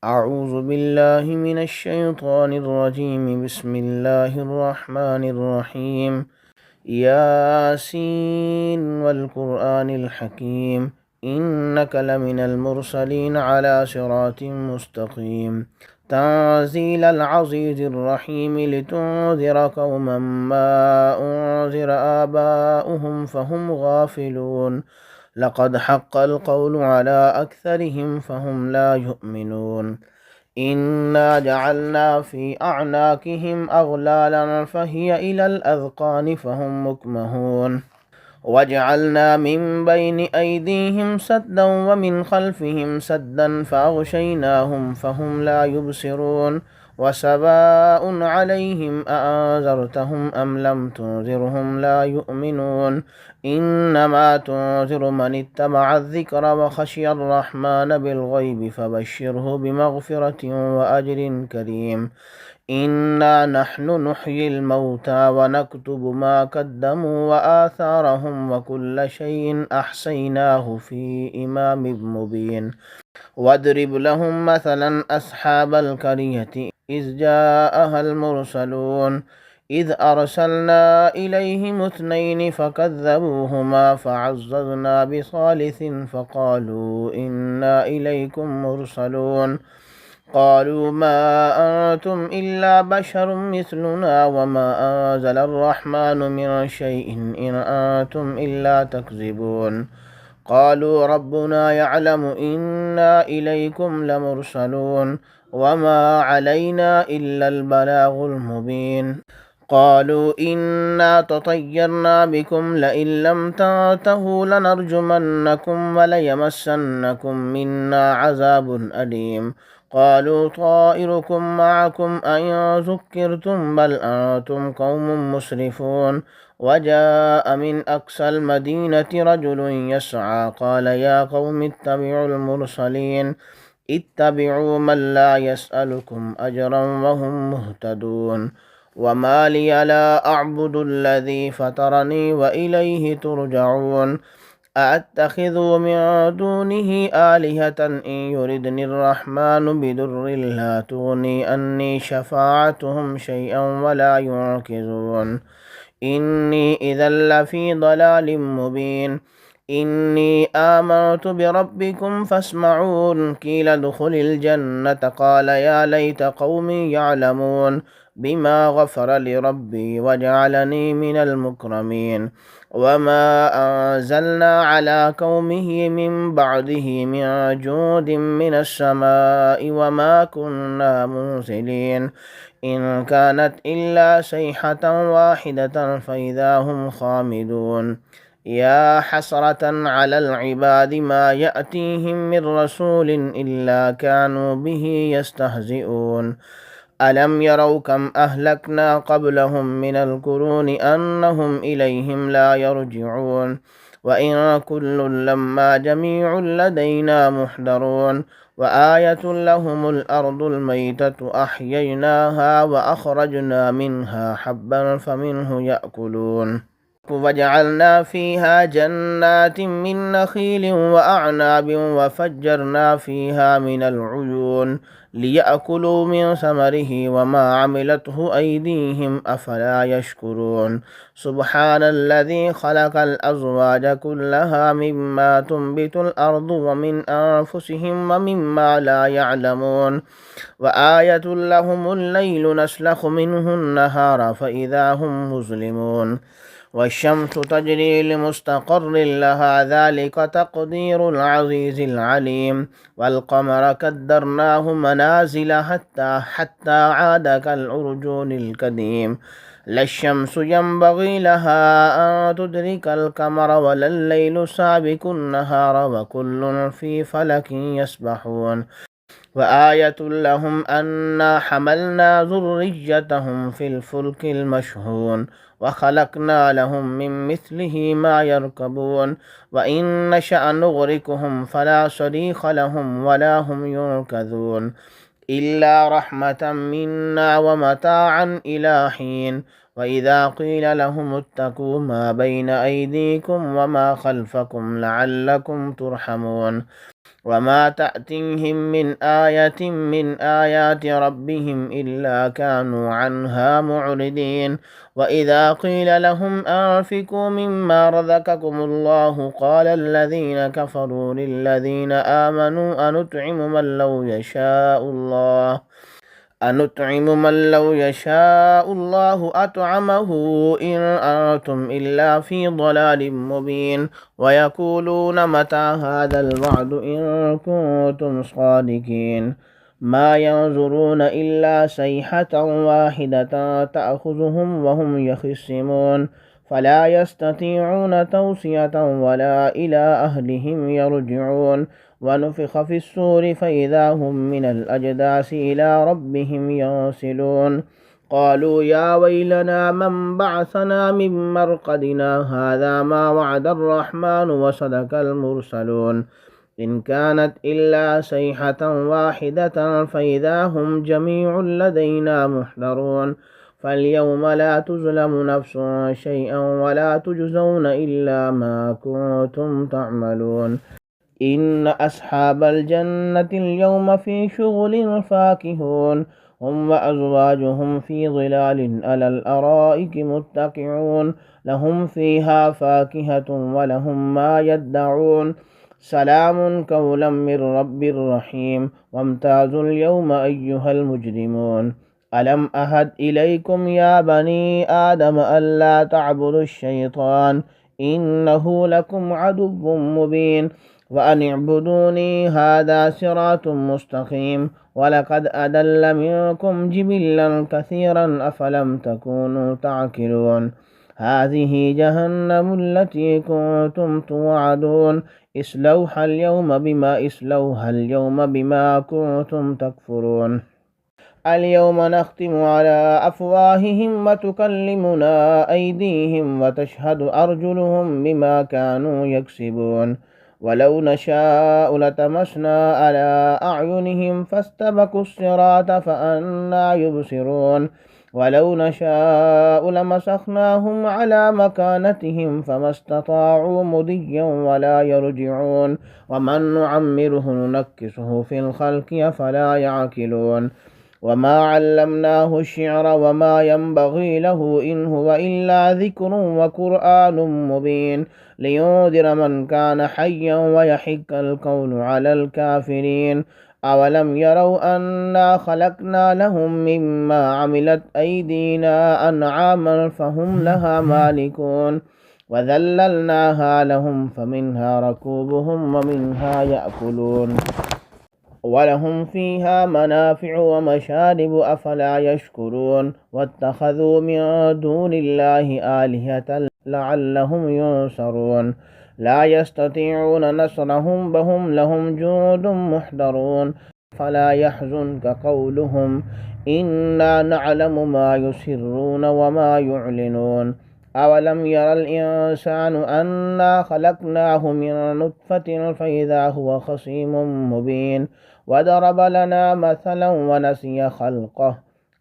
أعوذ بالله من الشيطان الرجيم بسم الله الرحمن الرحيم ياسين والقرآن الحكيم إنك لمن المرسلين على صراط مستقيم تنزيل العزيز الرحيم لتنذر قوما ما أنذر آباؤهم فهم غافلون لقد حق القول على أكثرهم فهم لا يؤمنون إنا جعلنا في أعناقهم أغلالا فهي إلى الأذقان فهم مكمهون وجعلنا من بين أيديهم سدا ومن خلفهم سدا فأغشيناهم فهم لا يبصرون وسواء عليهم أأنذرتهم أم لم تنذرهم لا يؤمنون إنما تنذر من اتبع الذكر وخشي الرحمن بالغيب فبشره بمغفرة وأجر كريم إنا نحن نحيي الموتى ونكتب ما قدموا وآثارهم وكل شيء أحصيناه في إمام مبين واضرب لهم مثلا أصحاب القرية إذ جاءها المرسلون إذ أرسلنا إليهم اثنين فكذبوهما فعززنا بثالث فقالوا إنا إليكم مرسلون قالوا ما أنتم إلا بشر مثلنا وما أنزل الرحمن من شيء إن أنتم إلا تكذبون قالوا ربنا يعلم إنا إليكم لمرسلون وما علينا إلا البلاغ المبين قالوا إنا تطيرنا بكم لئن لم تنتهوا لنرجمنكم وليمسنكم منا عذاب أليم قالوا طائركم معكم أئن ذكرتم بل أنتم قوم مسرفون وجاء من أقصى المدينة رجل يسعى قال يا قوم اتبعوا المرسلين اتبعوا من لا يسألكم أجرا وهم مهتدون وما لي لا أعبد الذي فطرني وإليه ترجعون أأتخذ من دونه آلهة إن يردني الرحمن بضر لا تغني عني شفاعتهم شيئا ولا ينقذون إني إذا لفي ضلال مبين إني آمنت بربكم فاسمعون قيل ادخل الجنة قال يا ليت قومي يعلمون بما غفر لربي وجعلني من المكرمين وما أنزلنا على قومه من بعده من جود من السماء وما كنا منزلين إن كانت إلا صيحة واحدة فإذا هم خامدون يا حسرة على العباد ما يأتيهم من رسول إلا كانوا به يستهزئون ألم يروا كم أهلكنا قبلهم من القرون أنهم إليهم لا يرجعون وإن كل لما جميع لدينا محضرون وآية لهم الأرض الميتة أحييناها وأخرجنا منها حبا فمنه يأكلون وجعلنا فيها جنات من نخيل وأعناب وفجرنا فيها من العيون ليأكلوا من ثمره وما عملته أيديهم أفلا يشكرون سبحان الذي خلق الأزواج كلها مما تنبت الأرض ومن أنفسهم ومما لا يعلمون وآية لهم الليل نسلخ منه النهار فإذا هم مظلمون والشمس تجري لمستقر لها ذلك تقدير العزيز العليم والقمر قدرناه منازل حتى عاد كالعرجون القديم لا الشمس ينبغي لها أن تدرك القمر ولا الليل سابق النهار وكل في فلك يسبحون وآية لهم أنا حملنا ذريتهم في الفلك المشحون وخلقنا لهم من مثله ما يركبون وإن نشأ نغرقهم فلا صريخ لهم ولا هم ينقذون إلا رحمة منا ومتاعا إلى حين وإذا قيل لهم اتقوا ما بين أيديكم وما خلفكم لعلكم ترحمون وما تأتيهم من آية من آيات ربهم إلا كانوا عنها معرضين وإذا قيل لهم أنفقوا مما رزقكم الله قال الذين كفروا للذين آمنوا أنطعم من لو يشاء الله أطعمه إن أنتم إلا في ضلال مبين ويقولون متى هذا الوعد إن كنتم صادقين ما ينظرون إلا صيحة واحدة تأخذهم وهم يخصمون فلا يستطيعون توصية ولا إلى أهلهم يرجعون ونفخ في الصور فإذا هم من الأجداث إلى ربهم ينسلون قالوا يا ويلنا من بعثنا من مرقدنا هذا ما وعد الرحمن وصدق المرسلون إن كانت إلا صيحة واحدة فإذا هم جميع لدينا محضرون فاليوم لا تظلم نفس شيئا ولا تجزون إلا ما كنتم تعملون إن أصحاب الجنة اليوم في شغل فاكهون هم وأزواجهم في ظلال على الأرائك متكئون لهم فيها فاكهة ولهم ما يدعون سلام قولا من رب رحيم وامتازوا اليوم أيها المجرمون ألم أهد إليكم يا بني آدم ألا تعبدوا الشيطان إنه لكم عدو مبين وأن اعبدوني هذا صراط مستقيم ولقد أضل منكم جبلا كثيرا أفلم تكونوا تعقلون هذه جهنم التي كنتم توعدون اصلوها اليوم بما كنتم تكفرون اليوم نختم على أفواههم وتكلمنا أيديهم وتشهد أرجلهم بما كانوا يكسبون ولو نشاء لتمسنا على أعينهم فاستبقوا الصراط فأنى يبصرون ولو نشاء لمسخناهم على مكانتهم فما استطاعوا مضيا ولا يرجعون ومن نعمره ننكسه في الخلق أفلا يعقلون وما علمناه الشعر وما ينبغي له إن هو إلا ذكر وقرآن مبين لينذر من كان حيا ويحق القول على الكافرين أولم يروا أنا خلقنا لهم مما عملت أيدينا أنعاما فهم لها مالكون وذللناها لهم فمنها ركوبهم ومنها يأكلون ولهم فيها منافع ومشارب أفلا يشكرون واتخذوا من دون الله آلهة لعلهم ينصرون لا يستطيعون نصرهم وهم لهم جند محضرون فلا يحزنك قولهم إنا نعلم ما يسرون وما يعلنون أولم ير الإنسان أنا خلقناه من نطفة فإذا هو خصيم مبين وضرب لنا مثلا ونسي خلقه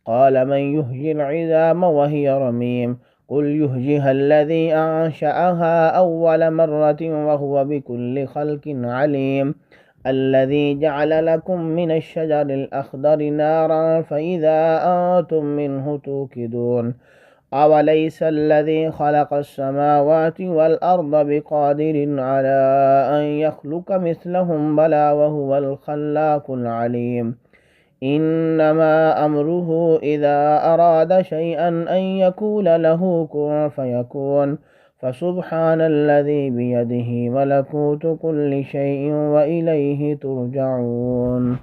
قال من يحيي العظام وهي رميم قل يحييها الذي أنشأها أول مرة وهو بكل خلق عليم الذي جعل لكم من الشجر الأخضر نارا فإذا أنتم منه توقدون أوليس الذي خلق السماوات والأرض بقادر على أن يخلق مثلهم بلى وهو الخلاق العليم إنما أمره إذا أراد شيئا أن يقول له كن فيكون فسبحان الذي بيده ملكوت كل شيء وإليه ترجعون.